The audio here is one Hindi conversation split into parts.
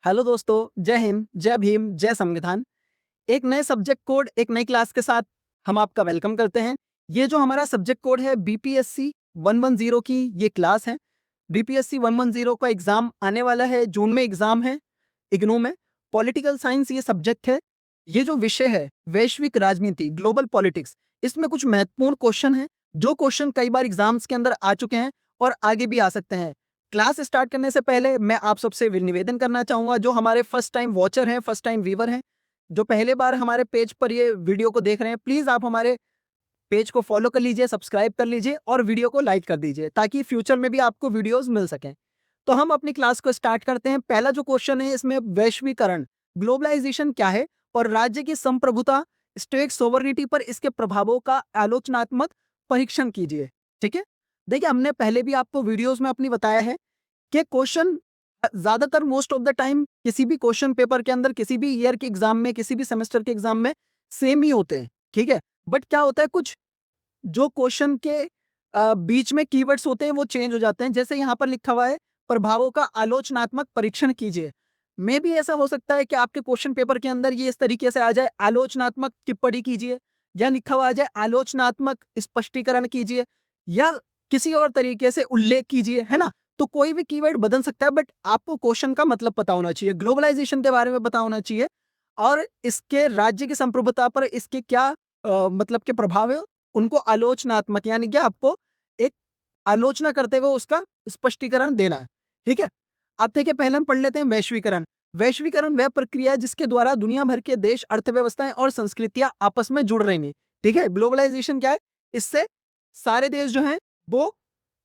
हेलो दोस्तों, जय हिंद, जय भीम, जय संविधान। एक नए सब्जेक्ट कोड, एक नई क्लास के साथ हम आपका वेलकम करते हैं। ये जो हमारा सब्जेक्ट कोड है बीपीएससी 110 की ये क्लास है। बीपीएससी 110 का एग्जाम आने वाला है, जून में एग्जाम है इग्नू में। पॉलिटिकल साइंस ये सब्जेक्ट है। ये जो विषय है वैश्विक राजनीति, ग्लोबल पॉलिटिक्स, इसमें कुछ महत्वपूर्ण क्वेश्चन हैं जो क्वेश्चन कई बार एग्जाम्स के अंदर आ चुके हैं और आगे भी आ सकते हैं। क्लास स्टार्ट करने से पहले मैं आप सबसे निवेदन करना चाहूंगा, जो हमारे फर्स्ट टाइम वॉचर हैं, फर्स्ट टाइम व्यूवर हैं, जो पहले बार हमारे पेज पर ये वीडियो को देख रहे हैं, प्लीज आप हमारे पेज को फॉलो कर लीजिए, सब्सक्राइब कर लीजिए और वीडियो को लाइक कर दीजिए ताकि फ्यूचर में भी आपको वीडियोस मिल सकें। तो हम अपनी क्लास को स्टार्ट करते हैं। पहला जो क्वेश्चन है इसमें वैश्वीकरण, ग्लोबलाइजेशन क्या है और राज्य की संप्रभुता, स्टेट सोवरेनिटी पर इसके प्रभावों का आलोचनात्मक परीक्षण कीजिए। ठीक है, देखिए हमने पहले भी आपको वीडियोस में अपनी बताया है कि क्वेश्चन ज्यादातर मोस्ट ऑफ द टाइम किसी भी क्वेश्चन पेपर के अंदर, किसी भी ईयर के एग्जाम में, किसी भी सेमेस्टर के एग्जाम में सेम ही होते हैं। ठीक है, बट क्या होता है, कुछ जो क्वेश्चन के बीच में कीवर्ड्स होते हैं वो चेंज हो जाते हैं। जैसे यहाँ पर लिखा हुआ है प्रभावों का आलोचनात्मक परीक्षण कीजिए। मे भी ऐसा हो सकता है कि आपके क्वेश्चन पेपर के अंदर ये इस तरीके से आ जाए, आलोचनात्मक टिप्पणी कीजिए, या लिखा हुआ आ जाए आलोचनात्मक स्पष्टीकरण कीजिए, या किसी और तरीके से उल्लेख कीजिए, है ना। तो कोई भी कीवर्ड बदल सकता है, बट आपको क्वेश्चन का मतलब पता होना चाहिए, ग्लोबलाइजेशन के बारे में पता होना चाहिए और इसके राज्य की संप्रभुता पर इसके क्या मतलब के प्रभाव है, उनको आलोचनात्मक यानी कि आपको एक आलोचना करते हुए उसका स्पष्टीकरण देना है। ठीक है, अब देखिए पहले हम पढ़ लेते हैं वैश्वीकरण। वैश्वीकरण वह प्रक्रिया है जिसके द्वारा दुनिया भर के देश, अर्थव्यवस्थाएं और संस्कृतियां आपस में जुड़ रही हैं। ठीक है, ग्लोबलाइजेशन क्या है, इससे सारे देश जो हैं वो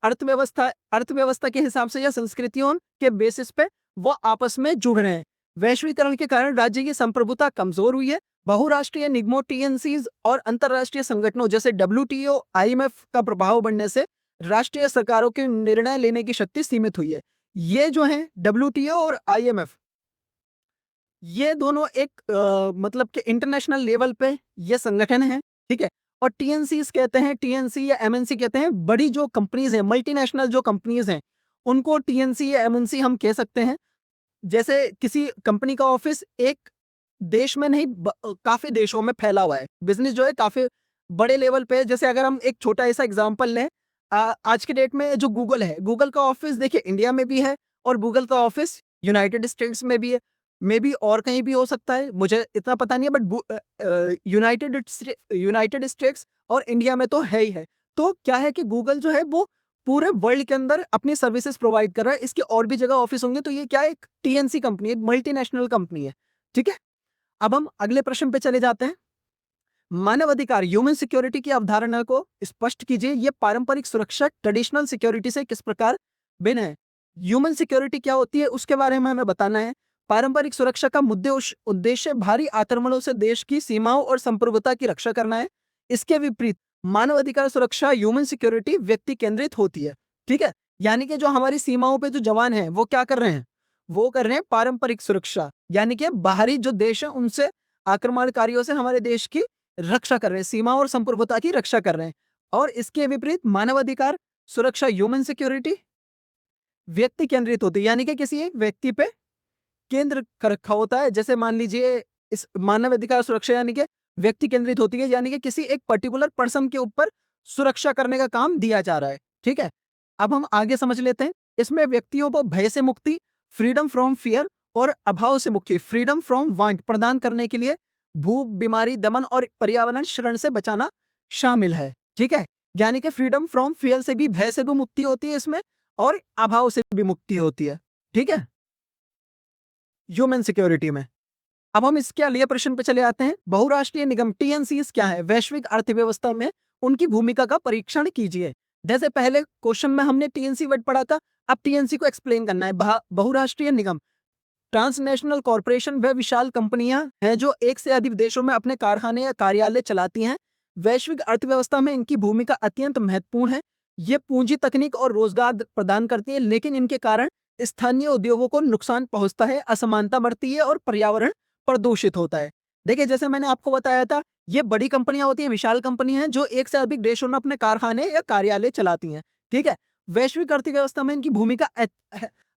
अर्थव्यवस्था के हिसाब से या संस्कृतियों के बेसिस पे वो आपस में जुड़ रहे हैं। वैश्वीकरण के कारण राज्य की संप्रभुता कमजोर हुई है। बहुराष्ट्रीय निगमों, टीएनसीज और अंतरराष्ट्रीय संगठनों जैसे डब्ल्यूटीओ, आईएमएफ का प्रभाव बढ़ने से राष्ट्रीय सरकारों के निर्णय लेने की शक्ति सीमित हुई है। ये जो है डब्ल्यूटीओ और आईएमएफ, ये दोनों एक मतलब कि इंटरनेशनल लेवल पे ये संगठन है। ठीक है, और टीएनसी कहते हैं, टीएनसी या एमएनसी कहते हैं, बड़ी जो कंपनीज हैं, मल्टीनेशनल जो कंपनीज हैं, उनको टीएनसी या एमएनसी हम कह सकते हैं। जैसे किसी कंपनी का ऑफिस एक देश में नहीं, काफी देशों में फैला हुआ है, बिजनेस जो है काफी बड़े लेवल पे है। जैसे अगर हम एक छोटा ऐसा एग्जांपल लें, आज के डेट में जो गूगल है, गूगल का ऑफिस देखिए इंडिया में भी है और गूगल का ऑफिस यूनाइटेड स्टेट्स में भी है, मे बी और कहीं भी हो सकता है, मुझे इतना पता नहीं है, बट यूनाइटेड स्टेट्स और इंडिया में तो है ही है। तो क्या है कि गूगल जो है वो पूरे वर्ल्ड के अंदर अपनी सर्विसेज प्रोवाइड कर रहा है। इसके और भी जगह ऑफिस होंगे, तो ये क्या है, एक टीएनसी कंपनी है, मल्टीनेशनल कंपनी है। ठीक है, अब हम अगले प्रश्न पे चले जाते हैं। मानव अधिकार, ह्यूमन सिक्योरिटी की अवधारणा को स्पष्ट कीजिए। ये पारंपरिक सुरक्षा, ट्रेडिशनल सिक्योरिटी से किस प्रकार भिन्न है। ह्यूमन सिक्योरिटी क्या होती है उसके बारे में हमें बताना है। पारंपरिक सुरक्षा का उद्देश्य भारी आक्रमणों से देश की सीमाओं और संप्रभुता की रक्षा करना है। इसके विपरीत मानव अधिकार सुरक्षा, ह्यूमन सिक्योरिटी, व्यक्ति केंद्रित होती है। ठीक है, यानी कि जो हमारी सीमाओं पे जो जवान हैं वो क्या कर रहे हैं, वो कर रहे हैं पारंपरिक सुरक्षा, यानी कि बाहरी जो देश है उनसे, आक्रमणकारियों से हमारे देश की रक्षा कर रहे हैं, सीमा और संप्रभुता की रक्षा कर रहे हैं। और इसके विपरीत मानवाधिकार सुरक्षा, ह्यूमन सिक्योरिटी, व्यक्ति केंद्रित होती है, यानी कि किसी एक व्यक्ति पे केंद्र कर रखा होता है। जैसे मान लीजिए इस मानव अधिकार सुरक्षा यानी कि व्यक्ति केंद्रित होती है, यानी कि किसी एक पर्टिकुलर पर्सन के ऊपर सुरक्षा करने का काम दिया जा रहा है। ठीक है, अब हम आगे समझ लेते हैं। इसमें व्यक्तियों को भय से मुक्ति, फ्रीडम फ्रॉम फियर, और अभाव से मुक्ति, फ्रीडम फ्रॉम वांट, प्रदान करने के लिए भूख, बीमारी, दमन और पर्यावरण शरण से बचाना शामिल है। ठीक है, यानी कि फ्रीडम फ्रॉम फियर से भी, भय से भी मुक्ति होती है इसमें, और अभाव से भी मुक्ति होती है। ठीक है, ह्यूमन सिक्योरिटी में। अब हम इसके अगले प्रश्न पे चले आते हैं। बहुराष्ट्रीय निगम, टीएनसीज क्या है, वैश्विक अर्थव्यवस्था में उनकी भूमिका का परीक्षण कीजिए। जैसे पहले क्वेश्चन में हमने टीएनसी वर्ड पढ़ा था, अब टीएनसी को एक्सप्लेन करना है। बहुराष्ट्रीय निगम, ट्रांसनेशनल कॉरपोरेशन, वे विशाल कंपनियां हैं जो एक से अधिक देशों में अपने कारखाने या कार्यालय चलाती हैं। वैश्विक अर्थव्यवस्था में इनकी भूमिका अत्यंत महत्वपूर्ण है। ये पूंजी, तकनीक और रोजगार प्रदान करती है, लेकिन इनके कारण स्थानीय उद्योगों को नुकसान पहुंचता है, असमानता बढ़ती है और पर्यावरण प्रदूषित होता है। देखिए जैसे मैंने आपको बताया था, ये बड़ी कंपनियां होती हैं, विशाल कंपनियां हैं जो एक से अधिक देशों में अपने कारखाने या कार्यालय चलाती हैं। ठीक है, वैश्विक अर्थव्यवस्था में इनकी भूमिका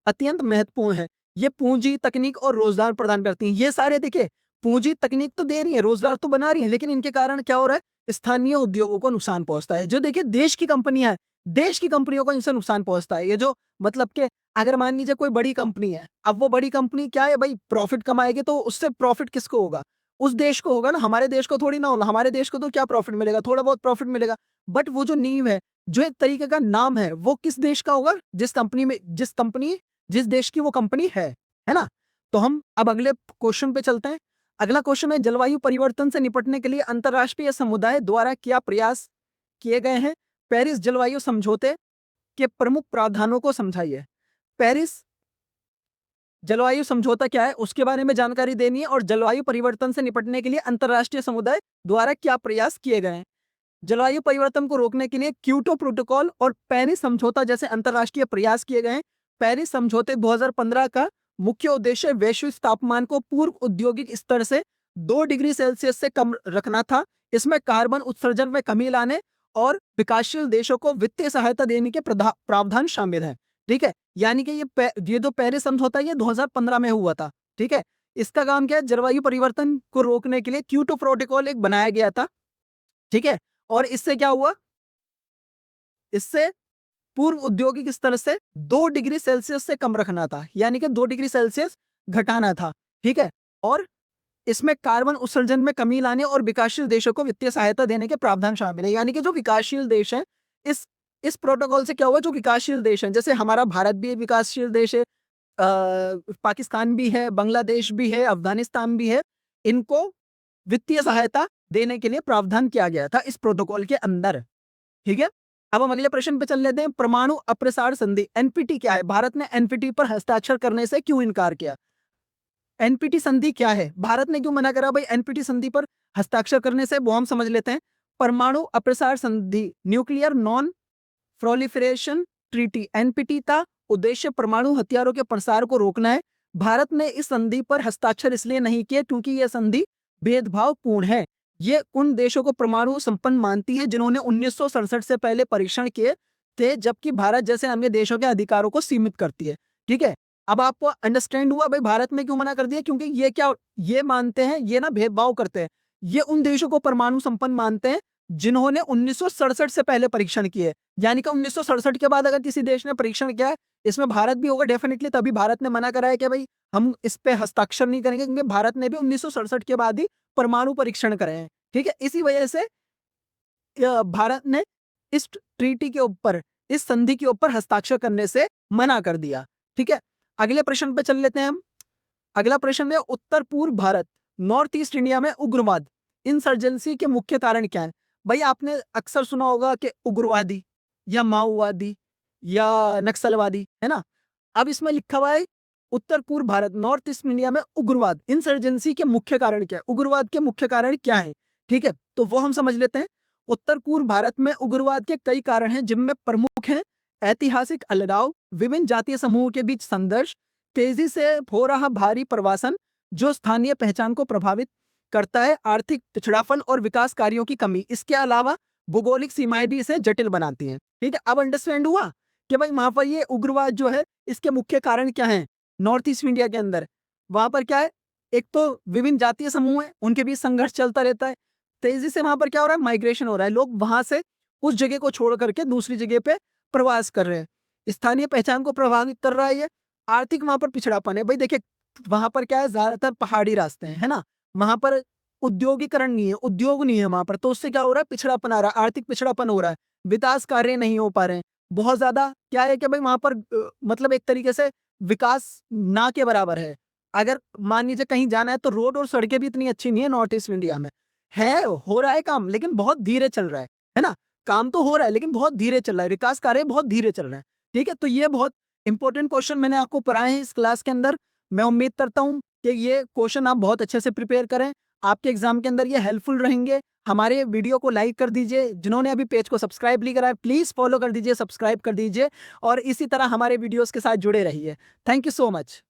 अत्यंत महत्वपूर्ण है। ये पूंजी, तकनीक और रोजगार प्रदान करती हैं। ये सारे देखिए पूंजी, तकनीक तो दे रही है, रोजगार तो बना रही है, लेकिन इनके कारण क्या हो रहा है, स्थानीय उद्योगों को नुकसान पहुंचता है। जो देखिए देश की कंपनियां हैं, देश की कंपनियों को इनसे नुकसान पहुंचता है। ये जो मतलब के अगर मान लीजिए कोई बड़ी कंपनी है, अब वो बड़ी कंपनी क्या है भाई, प्रॉफिट कमाएगी, तो उससे प्रॉफिट किसको होगा, उस देश को होगा ना, हमारे देश को थोड़ी ना होगा। हमारे देश को तो क्या प्रॉफिट मिलेगा, थोड़ा बहुत प्रॉफिट मिलेगा, बट वो जो नींव है, जो एक तरीके का नाम है, वो किस देश का होगा, जिस देश की वो कंपनी है ना। तो हम अब अगले क्वेश्चन पे चलते हैं। अगला क्वेश्चन है, जलवायु परिवर्तन से निपटने के लिए अंतरराष्ट्रीय समुदाय द्वारा क्या प्रयास किए गए हैं। पेरिस जलवायु समझौते के प्रमुख प्रावधानों को समझाइए। पेरिस जलवायु समझौता क्या है उसके बारे में जानकारी देनी है, और जलवायु परिवर्तन से निपटने के लिए अंतरराष्ट्रीय समुदाय द्वारा क्या प्रयास किए गए हैं। जलवायु परिवर्तन को रोकने के लिए क्योटो प्रोटोकॉल और पेरिस समझौता जैसे अंतरराष्ट्रीय प्रयास किए गए हैं। पेरिस समझौते 2015 का मुख्य उद्देश्य वैश्विक तापमान को पूर्व औद्योगिक स्तर से 2 डिग्री सेल्सियस से कम रखना था। इसमें कार्बन उत्सर्जन में कमी लाने और विकासशील देशों को वित्तीय सहायता देने के प्रावधान शामिल हैं। ठीक है, यानी कि ये जो पेरिस समझौता ये 2015 में हुआ था। ठीक है, इसका काम क्या है, जलवायु परिवर्तन को रोकने के लिए क्योटो प्रोटोकॉल एक बनाया गया था। ठीक है, और इससे क्या हुआ, इससे पूर्व औद्योगिक स्तर से 2 डिग्री सेल्सियस से कम रखना था, यानी कि 2 डिग्री सेल्सियस घटाना था। ठीक है, और इसमें कार्बन उत्सर्जन में कमी लाने और विकासशील देशों को वित्तीय सहायता देने के प्रावधान शामिल है। यानी कि जो विकासशील देश हैं, इस प्रोटोकॉल से क्या हुआ, जो विकासशील देश हैं, जैसे हमारा भारत भी एक विकासशील देश है, पाकिस्तान भी है, बांग्लादेश भी है, अफगानिस्तान भी है, इनको वित्तीय सहायता देने के लिए प्रावधान किया गया था इस प्रोटोकॉल के अंदर। ठीक है, अब हम अगले प्रश्न पे चल लेते हैं। परमाणु अप्रसार संधि एनपीटी क्या है, भारत ने एनपीटी पर हस्ताक्षर करने से क्यों इनकार किया। एनपीटी संधि क्या है, भारत ने क्यों मना करा भाई एनपीटी संधि पर हस्ताक्षर करने से, वो हम समझ लेते हैं। परमाणु अप्रसार संधि, nuclear non proliferation treaty, NPT का उद्देश्य परमाणु हथियारों के प्रसार को रोकना है। भारत ने इस संधि पर हस्ताक्षर इसलिए नहीं किए क्योंकि यह संधि भेदभावपूर्ण है। ये उन देशों को परमाणु संपन्न मानती है जिन्होंने 1967 से पहले परीक्षण किए थे, जबकि भारत जैसे अन्य देशों के अधिकारों को सीमित करती है। ठीक है, अब आपको अंडरस्टैंड हुआ भाई भारत में क्यों मना कर दिया, क्योंकि ये मानते हैं, ये ना भेदभाव करते हैं। ये उन देशों को परमाणु संपन्न मानते हैं जिन्होंने 1967 से पहले परीक्षण किए, यानी कि 1967 के बाद अगर किसी देश ने परीक्षण किया है, इसमें भारत भी होगा डेफिनेटली, तभी भारत ने मना करा है कि भाई हम इस पे हस्ताक्षर नहीं करेंगे, क्योंकि भारत ने भी 1967 के बाद ही परमाणु परीक्षण करे हैं। ठीक है, इसी वजह से भारत ने इस ट्रीटी के ऊपर, इस संधि के ऊपर हस्ताक्षर करने से मना कर दिया। ठीक है, अगले प्रश्न पे चल लेते हैं हम। अगला प्रश्न है, उत्तर पूर्व भारत, नॉर्थ ईस्ट इंडिया में उग्रवाद इंसर्जेंसी के मुख्य कारण क्या है। भाई आपने अक्सर सुना होगा कि उग्रवादी या माओवादी या नक्सलवादी, है ना। अब इसमें लिखा हुआ है उत्तर पूर्व भारत, नॉर्थ ईस्ट इंडिया में उग्रवाद इंसर्जेंसी के मुख्य कारण क्या है, उग्रवाद के मुख्य कारण क्या है। ठीक है, तो वो हम समझ लेते हैं। उत्तर पूर्व भारत में उग्रवाद के कई कारण हैं, जिनमें प्रमुख हैं ऐतिहासिक अलगाव, विभिन्न जातीय समूहों के बीच संघर्ष, तेजी से हो रहा भारी प्रवासन जो स्थानीय पहचान को प्रभावित करता है, आर्थिक पिछड़ापन और विकास कार्यों की कमी। इसके अलावा भौगोलिक सीमाएं भी इसे जटिल बनाती हैं। ठीक है, अब अंडरस्टैंड हुआ कि भाई वहां पर ये उग्रवाद जो है इसके मुख्य कारण क्या हैं। नॉर्थ ईस्ट इंडिया के अंदर वहां पर क्या है, एक तो विभिन्न जातीय समूह है, उनके बीच संघर्ष चलता रहता है, तेजी से वहां पर क्या हो रहा है, माइग्रेशन हो रहा है, लोग वहां से उस जगह को छोड़ करके दूसरी जगह पे प्रवास कर रहे हैं, स्थानीय पहचान को प्रभावित कर रहा है ये। आर्थिक वहां पर पिछड़ापन है, भाई देखिए वहां पर क्या है, ज्यादातर पहाड़ी रास्ते हैं, है ना, वहां पर उद्योगीकरण नहीं है, उद्योग नहीं है वहां पर, तो उससे क्या हो रहा है, पिछड़ापन आ रहा है, आर्थिक पिछड़ापन हो रहा है, विकास कार्य नहीं हो पा रहे हैं बहुत ज्यादा। क्या है कि भाई वहां पर मतलब एक तरीके से विकास ना के बराबर है। अगर मान लीजिए कहीं जाना है तो रोड और सड़कें भी इतनी अच्छी नहीं है नॉर्थ ईस्ट इंडिया में, है हो रहा है काम लेकिन बहुत धीरे चल रहा है ना, काम तो हो रहा है लेकिन बहुत धीरे चल रहा है, विकास कार्य बहुत धीरे चल रहे हैं। ठीक है, तो ये बहुत इंपॉर्टेंट क्वेश्चन मैंने आपको पढ़ाए हैं इस क्लास के अंदर। मैं उम्मीद करता हूं कि ये क्वेश्चन आप बहुत अच्छे से प्रिपेयर करें, आपके एग्जाम के अंदर ये हेल्पफुल रहेंगे। हमारे वीडियो को लाइक कर दीजिए, जिन्होंने अभी पेज को सब्सक्राइब नहीं करा है प्लीज फॉलो कर दीजिए, सब्सक्राइब कर दीजिए, और इसी तरह हमारे वीडियोस के साथ जुड़े रहिए। Thank you so much.